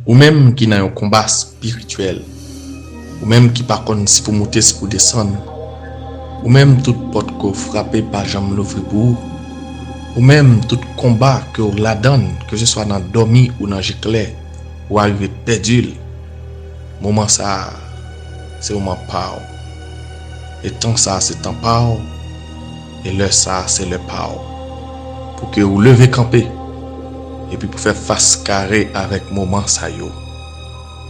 Ou même qui n'a un combat spirituel. Ou même qui par contre si pour monter, si pour descendre. Ou même toute porte que vous frappez par jambe l'ouvre pour. Ou même tout combat que vous la donne, que ce soit dans dormi ou dans clair, ou arriver perdu. Moment ça, c'est moment pas. Et temps ça, c'est temps pas. Et l'heure ça, c'est le pas. Pour que vous levez camper. Et puis pour faire face carré avec moment ça yo.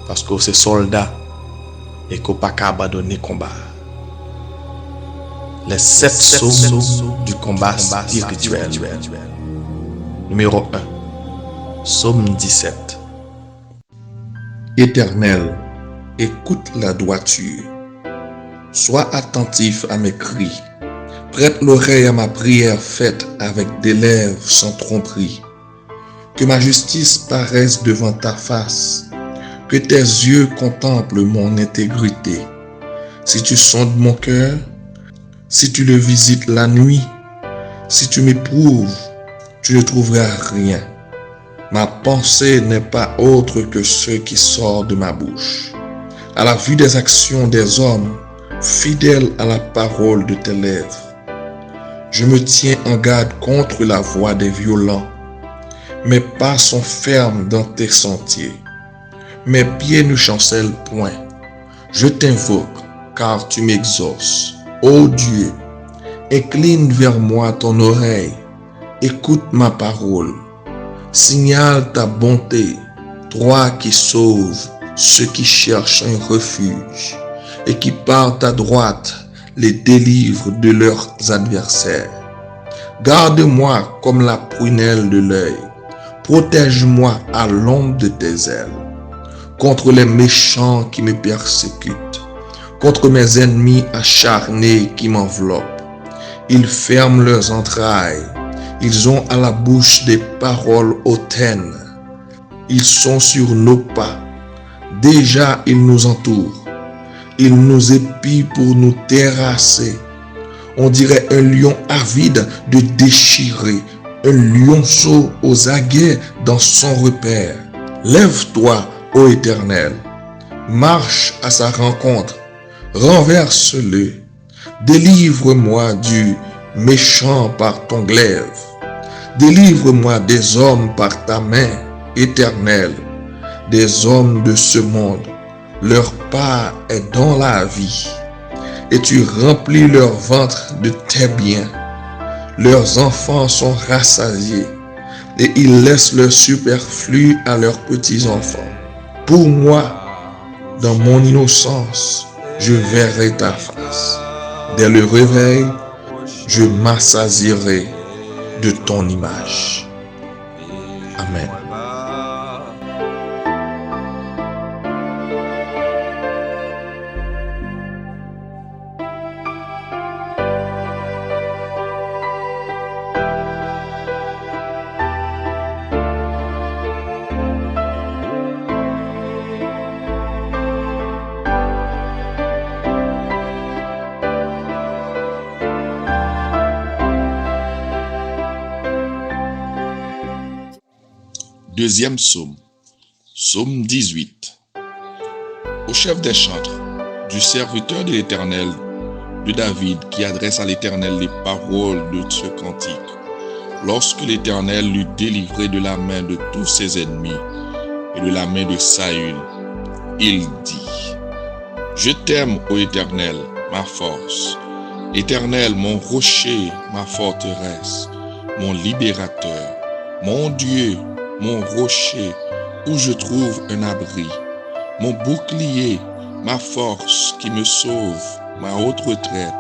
Parce que c'est soldat et qu'on pas qu'à abandonner combat. Les 7 psaumes du combat spirituel. Numéro 1. Psaume 17. Éternel, écoute la droiture. Sois attentif à mes cris. Prête l'oreille à ma prière faite avec des lèvres sans tromperie. Que ma justice paraisse devant ta face. Que tes yeux contemplent mon intégrité. Si tu sondes mon cœur, si tu le visites la nuit, si tu m'éprouves, tu ne trouveras rien. Ma pensée n'est pas autre que ce qui sort de ma bouche. À la vue des actions des hommes, fidèle à la parole de tes lèvres, je me tiens en garde contre la voix des violents. Mes pas sont fermes dans tes sentiers. Mes pieds ne chancellent point. Je t'invoque, car tu m'exauces. Ô Dieu, incline vers moi ton oreille. Écoute ma parole. Signale ta bonté, toi qui sauves ceux qui cherchent un refuge et qui par ta droite les délivre de leurs adversaires. Garde-moi comme la prunelle de l'œil. Protège-moi à l'ombre de tes ailes, contre les méchants qui me persécutent, contre mes ennemis acharnés qui m'enveloppent. Ils ferment leurs entrailles, ils ont à la bouche des paroles hautaines. Ils sont sur nos pas, déjà ils nous entourent. Ils nous épient pour nous terrasser. On dirait un lion avide de déchirer, un lionceau aux aguets dans son repère. Lève-toi, ô Éternel, marche à sa rencontre, renverse-le, délivre-moi du méchant par ton glaive, délivre-moi des hommes par ta main, Éternel, des hommes de ce monde. Leur part est dans la vie, et tu remplis leur ventre de tes biens. Leurs enfants sont rassasiés, et ils laissent leur superflu à leurs petits-enfants. Pour moi, dans mon innocence, je verrai ta face. Dès le réveil, je m'assasierai de ton image. Amen. Deuxième psaume, psaume 18. Au chef des chantres, du serviteur de l'Éternel, de David, qui adresse à l'Éternel les paroles de ce cantique. Lorsque l'Éternel l'eut délivré de la main de tous ses ennemis et de la main de Saül, il dit: Je t'aime, ô Éternel, ma force. Éternel, mon rocher, ma forteresse, mon libérateur, mon Dieu, mon rocher, où je trouve un abri, mon bouclier, ma force qui me sauve, ma haute retraite.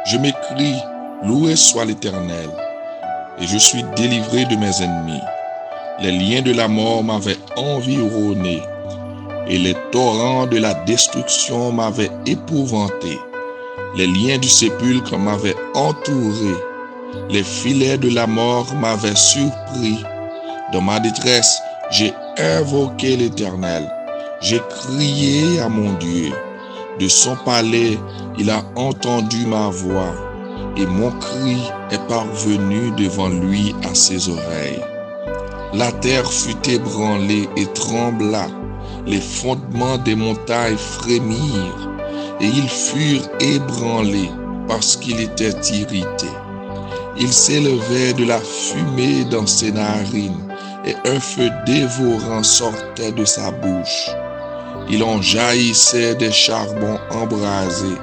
Je m'écrie, loué soit l'Éternel, et je suis délivré de mes ennemis. Les liens de la mort m'avaient environné, et les torrents de la destruction m'avaient épouvanté. Les liens du sépulcre m'avaient entouré, les filets de la mort m'avaient surpris. Dans ma détresse, j'ai invoqué l'Éternel. J'ai crié à mon Dieu. De son palais, il a entendu ma voix, et mon cri est parvenu devant lui à ses oreilles. La terre fut ébranlée et trembla, Les fondements des montagnes frémirent, et ils furent ébranlés parce qu'il était irrité. Il s'élevait de la fumée dans ses narines, et un feu dévorant sortait de sa bouche. Il en jaillissait des charbons embrasés.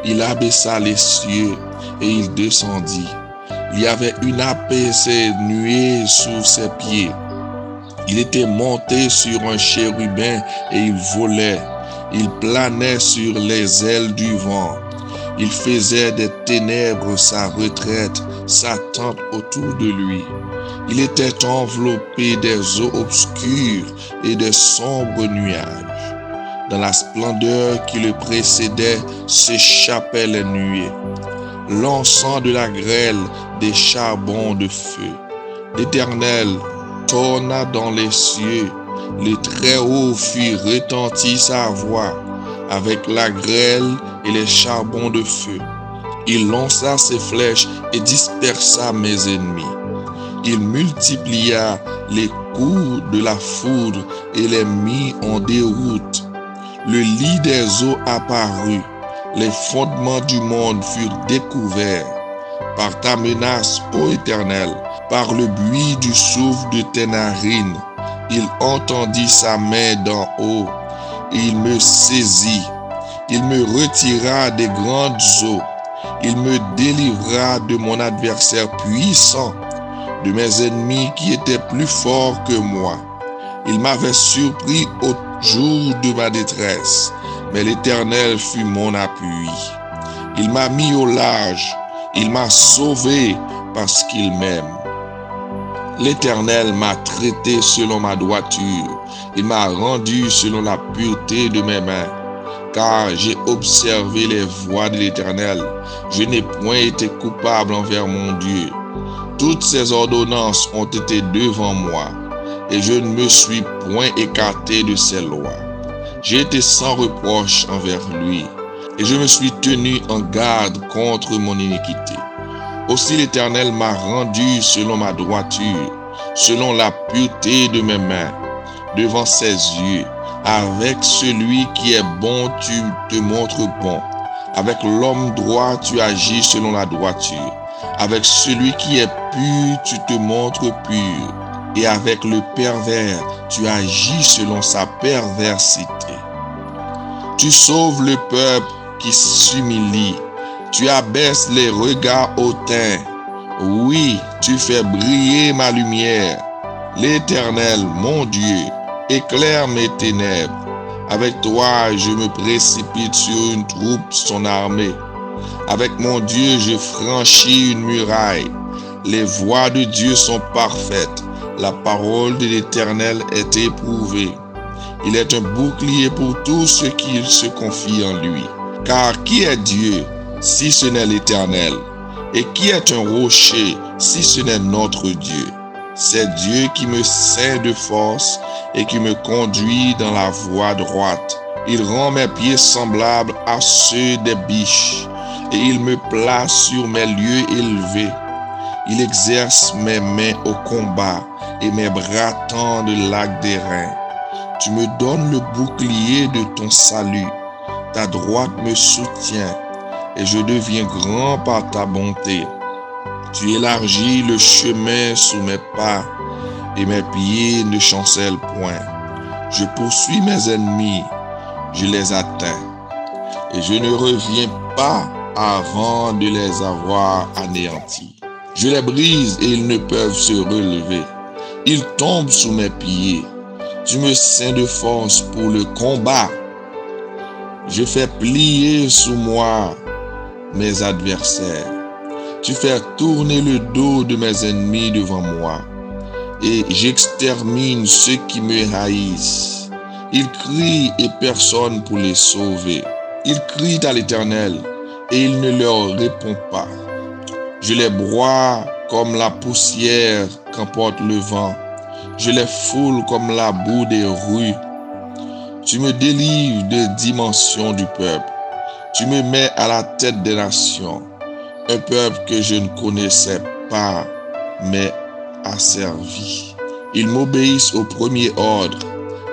Il abaissa les cieux, et il descendit. Il y avait une épaisse nuée sous ses pieds. Il était monté sur un chérubin et il volait. Il planait sur les ailes du vent. Il faisait des ténèbres sa retraite, sa tente autour de lui. Il était enveloppé des eaux obscures et de sombres nuages. Dans la splendeur qui le précédait s'échappaient les nuées. L'encens de la grêle, des charbons de feu. L'Éternel tourna dans les cieux, le Très-Haut fit retentir sa voix avec la grêle et les charbons de feu. Il lança ses flèches et dispersa mes ennemis. Il multiplia les coups de la foudre et les mit en déroute. Le lit des eaux apparut, les fondements du monde furent découverts. Par ta menace, ô Éternel, par le bruit du souffle de tes narines, il entendit sa main d'en haut, et il me saisit. Il me retira des grandes eaux. Il me délivra de mon adversaire puissant, de mes ennemis qui étaient plus forts que moi. Il m'avait surpris au jour de ma détresse, mais l'Éternel fut mon appui. Il m'a mis au large, il m'a sauvé parce qu'il m'aime. L'Éternel m'a traité selon ma droiture, il m'a rendu selon la pureté de mes mains. Car j'ai observé les voies de l'Éternel, je n'ai point été coupable envers mon Dieu. Toutes ses ordonnances ont été devant moi, et je ne me suis point écarté de ses lois. J'ai été sans reproche envers lui, et je me suis tenu en garde contre mon iniquité. Aussi l'Éternel m'a rendu selon ma droiture, selon la pureté de mes mains, devant ses yeux. Avec celui qui est bon, tu te montres bon. Avec l'homme droit, tu agis selon la droiture. Avec celui qui est pur, tu te montres pur. Et avec le pervers, tu agis selon sa perversité. Tu sauves le peuple qui s'humilie. Tu abaisses les regards hautains. Oui, tu fais briller ma lumière. L'Éternel, mon Dieu, éclaire mes ténèbres. Avec toi, je me précipite sur une troupe, son armée. Avec mon Dieu, je franchis une muraille. Les voies de Dieu sont parfaites. La parole de l'Éternel est éprouvée. Il est un bouclier pour tous ceux qui se confient en lui. Car qui est Dieu si ce n'est l'Éternel? Et qui est un rocher si ce n'est notre Dieu? C'est Dieu qui me ceint de force et qui me conduit dans la voie droite. Il rend mes pieds semblables à ceux des biches et il me place sur mes lieux élevés. Il exerce mes mains au combat et mes bras tendent l'arc des reins. Tu me donnes le bouclier de ton salut. Ta droite me soutient et je deviens grand par ta bonté. Tu élargis le chemin sous mes pas et mes pieds ne chancellent point. Je poursuis mes ennemis, je les atteins et je ne reviens pas avant de les avoir anéantis. Je les brise et ils ne peuvent se relever. Ils tombent sous mes pieds. Tu me ceins de force pour le combat. Je fais plier sous moi mes adversaires. Tu fais tourner le dos de mes ennemis devant moi et j'extermine ceux qui me haïssent. Ils crient et personne pour les sauver. Ils crient à l'Éternel et il ne leur répond pas. Je les broie comme la poussière qu'emporte le vent. Je les foule comme la boue des rues. Tu me délivres des dimensions du peuple. Tu me mets à la tête des nations. Un peuple que je ne connaissais pas, mais asservi. Ils m'obéissent au premier ordre.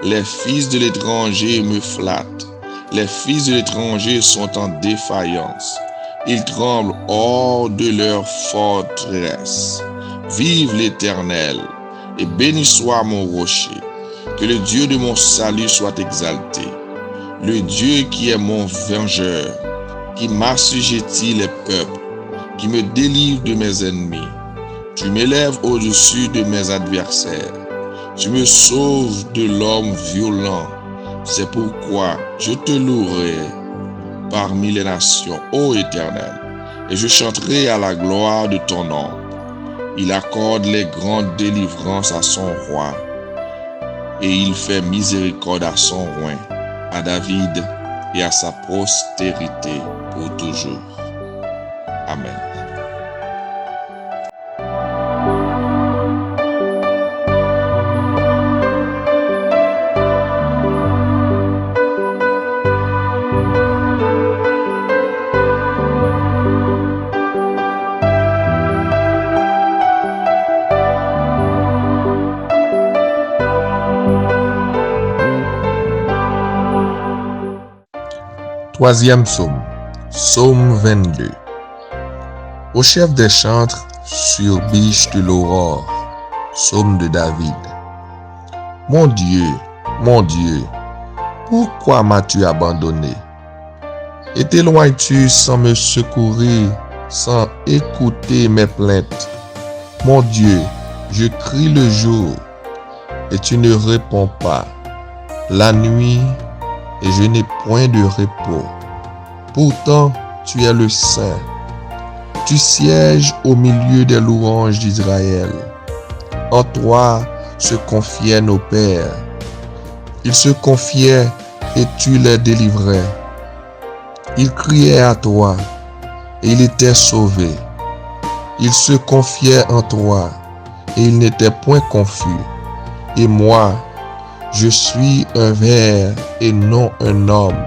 Les fils de l'étranger me flattent. Les fils de l'étranger sont en défaillance. Ils tremblent hors de leur forteresse. Vive l'Éternel, et béni soit mon rocher. Que le Dieu de mon salut soit exalté. Le Dieu qui est mon vengeur, qui m'assujettit les peuples, qui me délivre de mes ennemis. Tu m'élèves au-dessus de mes adversaires. Tu me sauves de l'homme violent. C'est pourquoi je te louerai parmi les nations, ô Éternel, et je chanterai à la gloire de ton nom. Il accorde les grandes délivrances à son roi, et il fait miséricorde à son roi, à David et à sa postérité pour toujours. Amen. Troisième psaume, psaume 22. Au chef des chantres sur biche de l'aurore, psaume de David. Mon Dieu, pourquoi m'as-tu abandonné? Et t'éloignes-tu sans me secourir, sans écouter mes plaintes? Mon Dieu, je crie le jour, et tu ne réponds pas. La nuit, et je n'ai point de repos. Pourtant, tu es le Saint. Tu sièges au milieu des louanges d'Israël. En toi se confiaient nos pères. Ils se confiaient et tu les délivrais. Ils criaient à toi et ils étaient sauvés. Ils se confiaient en toi et ils n'étaient point confus. Et moi, je suis un ver et non un homme,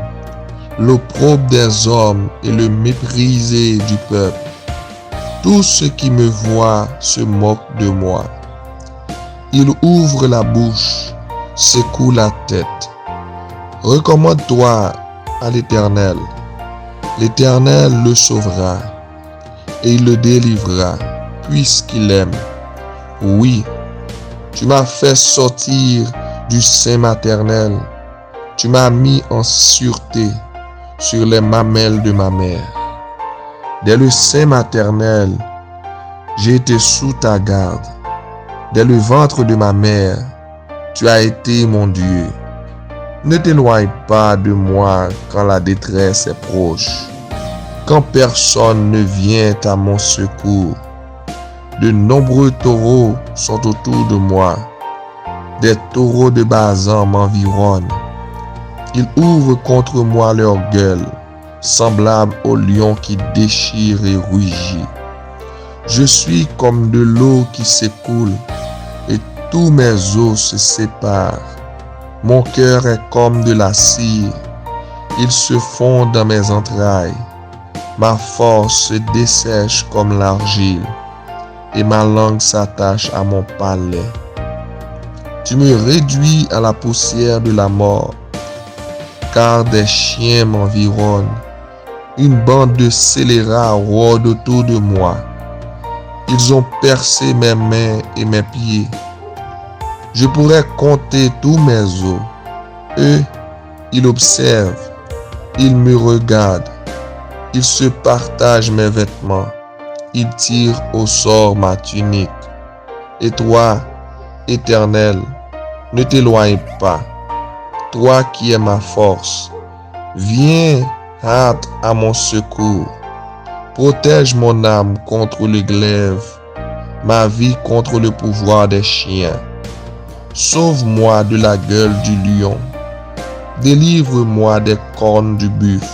l'opprobre des hommes et le méprisé du peuple. Tous ceux qui me voient se moquent de moi. Ils ouvrent la bouche, secouent la tête. Recommande-toi à l'Éternel. L'Éternel le sauvera et il le délivrera, puisqu'il aime. Oui, tu m'as fait sortir du sein maternel. Tu m'as mis en sûreté sur les mamelles de ma mère. Dès le sein maternel, j'ai été sous ta garde. Dès le ventre de ma mère, tu as été mon Dieu. Ne t'éloigne pas de moi quand la détresse est proche, quand personne ne vient à mon secours. De nombreux taureaux sont autour de moi. Des taureaux de Basan m'environnent. Ils ouvrent contre moi leur gueule, semblables aux lions qui déchirent et rugissent. Je suis comme de l'eau qui s'écoule, et tous mes os se séparent. Mon cœur est comme de la cire, il se fond dans mes entrailles. Ma force se dessèche comme l'argile, et ma langue s'attache à mon palais. Tu me réduis à la poussière de la mort, car des chiens m'environnent. Une bande de scélérats rôde autour de moi. Ils ont percé mes mains et mes pieds. Je pourrais compter tous mes os. Eux, ils observent, ils me regardent. Ils se partagent mes vêtements. Ils tirent au sort ma tunique. Et toi, Éternel, ne t'éloigne pas. Toi qui es ma force, viens hâte à mon secours. Protège mon âme contre le glaive, ma vie contre le pouvoir des chiens. Sauve-moi de la gueule du lion. Délivre-moi des cornes du buffle.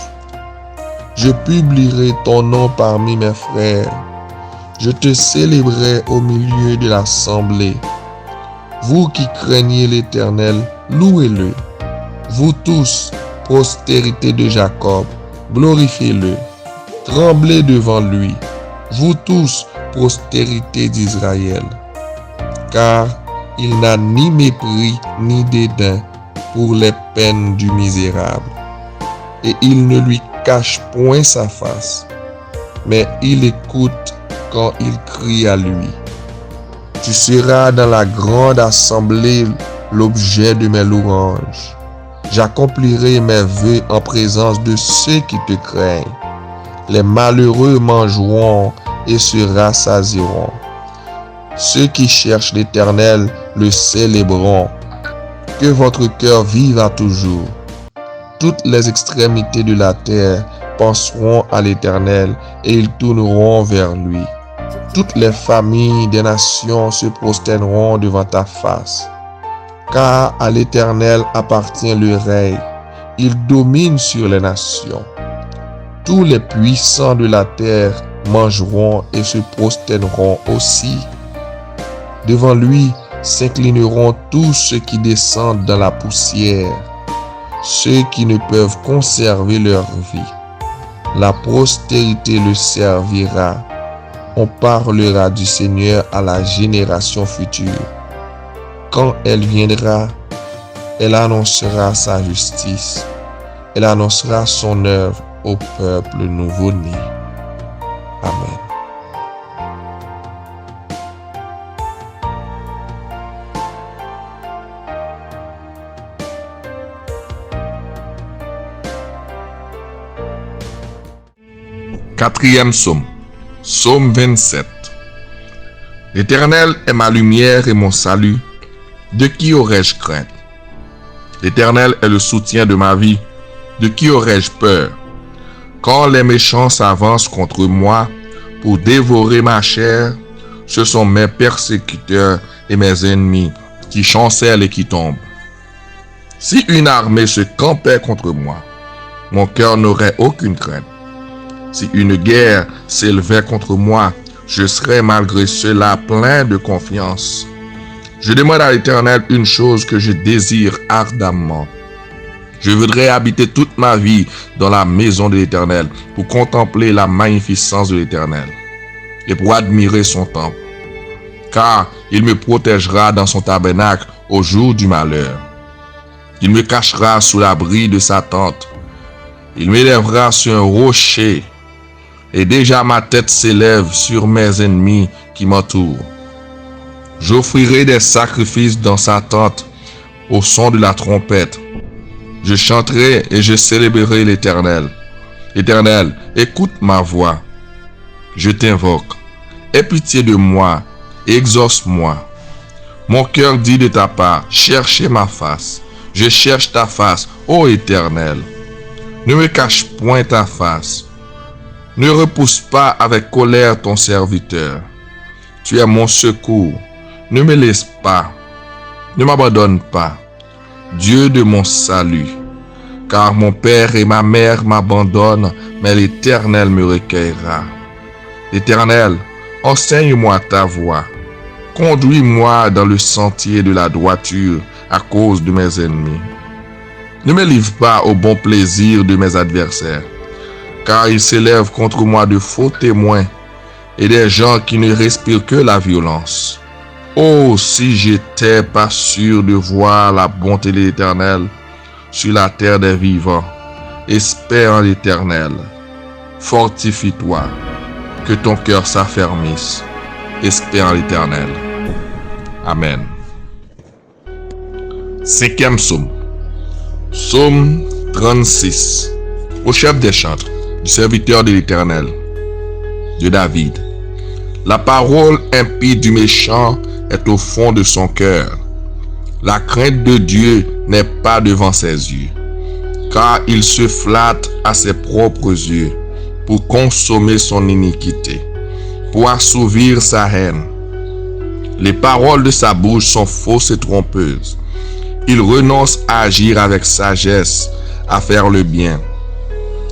Je publierai ton nom parmi mes frères. Je te célébrerai au milieu de l'assemblée. Vous qui craignez l'Éternel, louez-le. Vous tous, postérité de Jacob, glorifiez-le. Tremblez devant lui, vous tous, postérité d'Israël. Car il n'a ni mépris ni dédain pour les peines du misérable. Et il ne lui cache point sa face, mais il écoute quand il crie à lui. Tu seras dans la grande assemblée l'objet de mes louanges. J'accomplirai mes vœux en présence de ceux qui te craignent. Les malheureux mangeront et se rassasieront. Ceux qui cherchent l'Éternel le célébreront. Que votre cœur vive à toujours. Toutes les extrémités de la terre penseront à l'Éternel et ils tourneront vers lui. Toutes les familles des nations se prosterneront devant ta face. Car à l'Éternel appartient le règne. Il domine sur les nations. Tous les puissants de la terre mangeront et se prosterneront aussi. Devant lui s'inclineront tous ceux qui descendent dans la poussière, ceux qui ne peuvent conserver leur vie. La postérité le servira. On parlera du Seigneur à la génération future. Quand elle viendra, elle annoncera sa justice. Elle annoncera son œuvre au peuple nouveau-né. Amen. Quatrième psaume. Psaume 27. L'Éternel est ma lumière et mon salut. De qui aurais-je crainte? L'Éternel est le soutien de ma vie. De qui aurais-je peur? Quand les méchants s'avancent contre moi pour dévorer ma chair, ce sont mes persécuteurs et mes ennemis qui chancellent et qui tombent. Si une armée se campait contre moi, mon cœur n'aurait aucune crainte. Si une guerre s'élevait contre moi, je serais malgré cela plein de confiance. Je demande à l'Éternel une chose que je désire ardemment. Je voudrais habiter toute ma vie dans la maison de l'Éternel pour contempler la magnificence de l'Éternel et pour admirer son temple. Car il me protégera dans son tabernacle au jour du malheur. Il me cachera sous l'abri de sa tente. Il m'élèvera sur un rocher. Et déjà ma tête s'élève sur mes ennemis qui m'entourent. J'offrirai des sacrifices dans sa tente au son de la trompette. Je chanterai et je célébrerai l'Éternel. Éternel, écoute ma voix. Je t'invoque. Aie pitié de moi et exauce-moi. Mon cœur dit de ta part, cherchez ma face. Je cherche ta face, ô Éternel. Ne me cache point ta face. Ne repousse pas avec colère ton serviteur. Tu es mon secours. Ne me laisse pas. Ne m'abandonne pas. Dieu de mon salut. Car mon père et ma mère m'abandonnent, mais l'Éternel me recueillera. L'Éternel, enseigne-moi ta voie. Conduis-moi dans le sentier de la droiture à cause de mes ennemis. Ne me livre pas au bon plaisir de mes adversaires. Car il s'élève contre moi de faux témoins et des gens qui ne respirent que la violence. Oh, si j'étais pas sûr de voir la bonté de l'Éternel sur la terre des vivants, espère en l'Éternel. Fortifie-toi, que ton cœur s'affermisse, espère en l'Éternel. Amen. Cinquième psaume. Psaume 36. Au chef des chantres, du serviteur de l'Éternel, de David. La parole impie du méchant est au fond de son cœur. La crainte de Dieu n'est pas devant ses yeux, car il se flatte à ses propres yeux pour consommer son iniquité, pour assouvir sa haine. Les paroles de sa bouche sont fausses et trompeuses. Il renonce à agir avec sagesse, à faire le bien.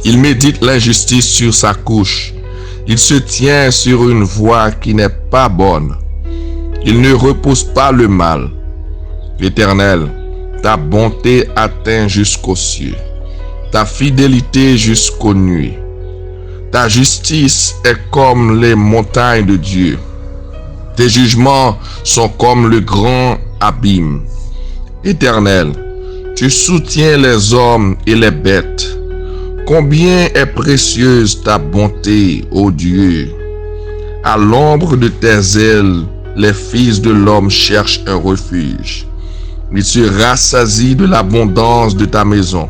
Il médite l'injustice sur sa couche. Il se tient sur une voie qui n'est pas bonne. Il ne repousse pas le mal. L'Éternel, ta bonté atteint jusqu'aux cieux, ta fidélité jusqu'aux nuées. Ta justice est comme les montagnes de Dieu. Tes jugements sont comme le grand abîme. Éternel, Tu soutiens les hommes et les bêtes. Combien est précieuse ta bonté, ô Dieu! À l'ombre de tes ailes, les fils de l'homme cherchent un refuge. Ils se rassasient de l'abondance de ta maison,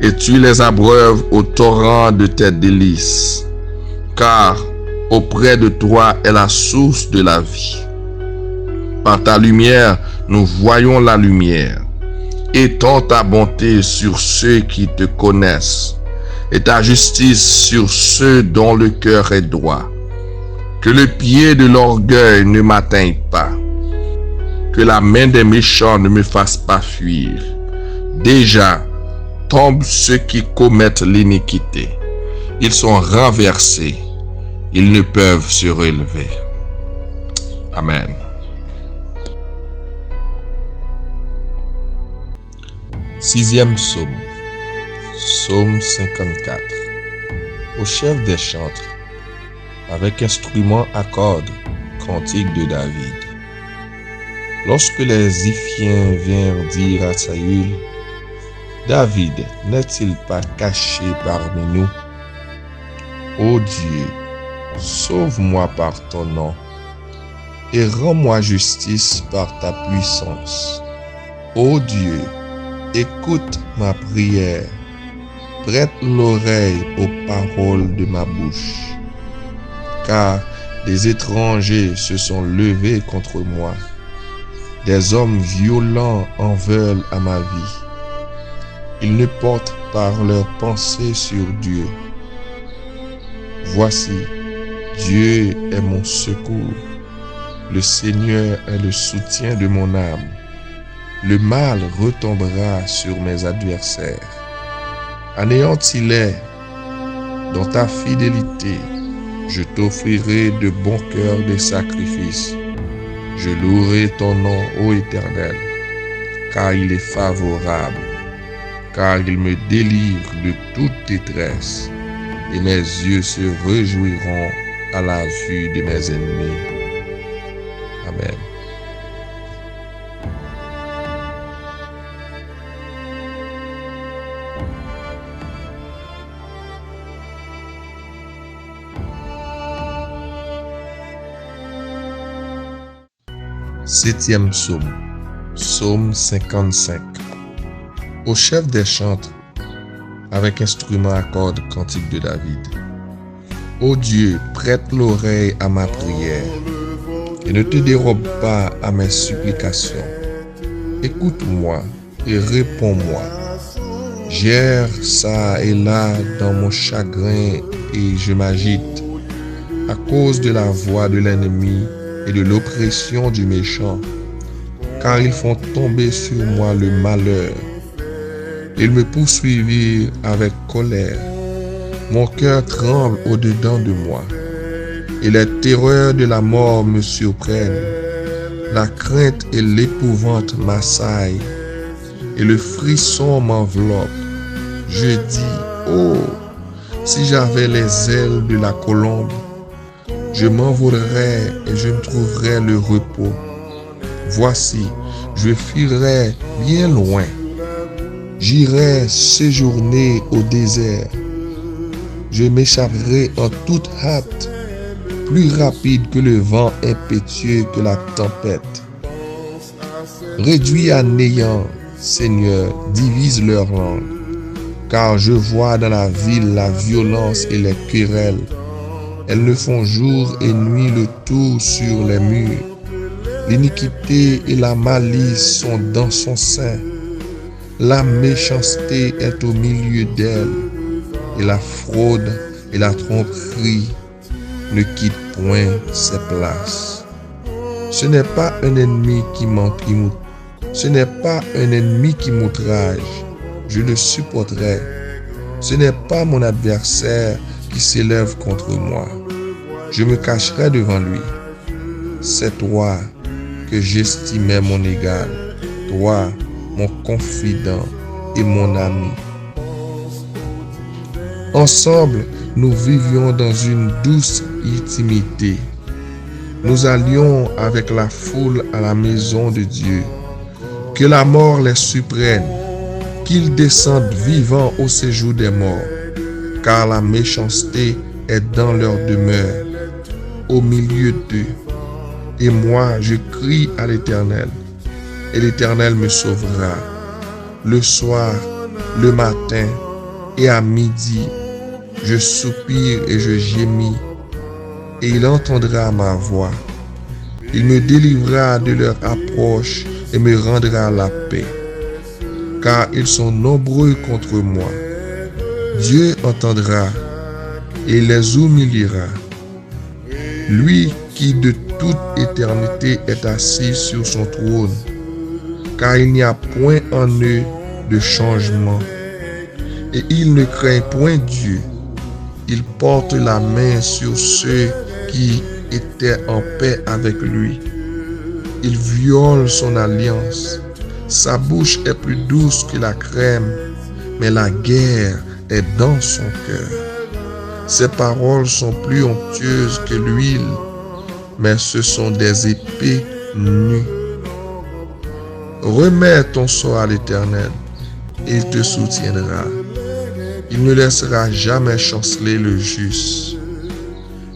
et tu les abreuves au torrent de tes délices. Car auprès de toi est la source de la vie. Par ta lumière, nous voyons la lumière. Étends ta bonté sur ceux qui te connaissent, et ta justice sur ceux dont le cœur est droit. Que le pied de l'orgueil ne m'atteigne pas, que la main des méchants ne me fasse pas fuir. Déjà, tombent ceux qui commettent l'iniquité. Ils sont renversés, ils ne peuvent se relever. Amen. Sixième psaume, psaume 54. Au chef des chantres, avec instrument à cordes, cantique de David. Lorsque les Ziphiens vinrent dire à Saül, David n'est-il pas caché parmi nous? Ô Dieu, sauve-moi par ton nom, et rends-moi justice par ta puissance. Ô Dieu, écoute ma prière, prête l'oreille aux paroles de ma bouche. Car des étrangers se sont levés contre moi, des hommes violents en veulent à ma vie. Ils ne portent par leurs pensées sur Dieu. Voici, Dieu est mon secours, le Seigneur est le soutien de mon âme. Le mal retombera sur mes adversaires. Anéantis-les dans ta fidélité. Je t'offrirai de bon cœur des sacrifices. Je louerai ton nom, ô Éternel, car il est favorable, car il me délivre de toute détresse, et mes yeux se réjouiront à la vue de mes ennemis. Amen. Septième psaume, psaume 55. Au chef des chantres, avec instrument à cordes, cantique de David. Ô Dieu, prête l'oreille à ma prière, et ne te dérobe pas à mes supplications. Écoute-moi et réponds-moi. J'erre ça et là dans mon chagrin et je m'agite à cause de la voix de l'ennemi et de l'oppression du méchant, car ils font tomber sur moi le malheur. Ils me poursuivirent avec colère. Mon cœur tremble au-dedans de moi, et les terreurs de la mort me surprennent. La crainte et l'épouvante m'assaillent, et le frisson m'enveloppe. Je dis, oh, si j'avais les ailes de la colombe, je m'envolerais et je me trouverais le repos. Voici, je fuirai bien loin. J'irai séjourner au désert. Je m'échapperai en toute hâte, plus rapide que le vent impétueux que la tempête. Réduis à néant, Seigneur, divise leur langue, car je vois dans la ville la violence et les querelles. Elles ne font jour et nuit le tour sur les murs. L'iniquité et la malice sont dans son sein. La méchanceté est au milieu d'elle, et la fraude et la tromperie ne quittent point ses places. Ce n'est pas un ennemi qui m'outrage, je le supporterai. Ce n'est pas mon adversaire qui s'élève contre moi. Je me cacherai devant lui. C'est toi que j'estimais mon égal, toi, mon confident et mon ami. Ensemble, nous vivions dans une douce intimité. Nous allions avec la foule à la maison de Dieu. que la mort les surprenne, qu'ils descendent vivants au séjour des morts, car la méchanceté est dans leur demeure, au milieu d'eux. Et moi, je crie à l'Éternel, et l'Éternel me sauvera. Le soir, le matin et à midi, je soupire et je gémis, et il entendra ma voix. Il me délivrera de leur approche et me rendra la paix, car ils sont nombreux contre moi. Dieu entendra et les humiliera. Lui qui de toute éternité est assis sur son trône, car il n'y a point en eux de changement, et il ne craint point Dieu. Il porte la main sur ceux qui étaient en paix avec lui. Il viole son alliance. Sa bouche est plus douce que la crème, mais la guerre est dans son cœur. Ses paroles sont plus onctueuses que l'huile, mais ce sont des épées nues. Remets ton sort à l'Éternel, et il te soutiendra. Il ne laissera jamais chanceler le juste.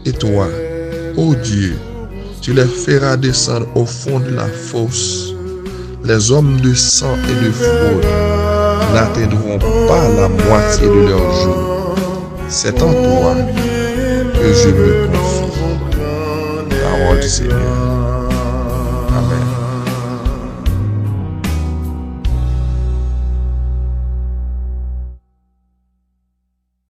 Et toi, ô Dieu, tu les feras descendre au fond de la fosse. Les hommes de sang et de fraude n'atteindront pas la moitié de leurs jours. C'est en toi que je me confie. Parole du Seigneur.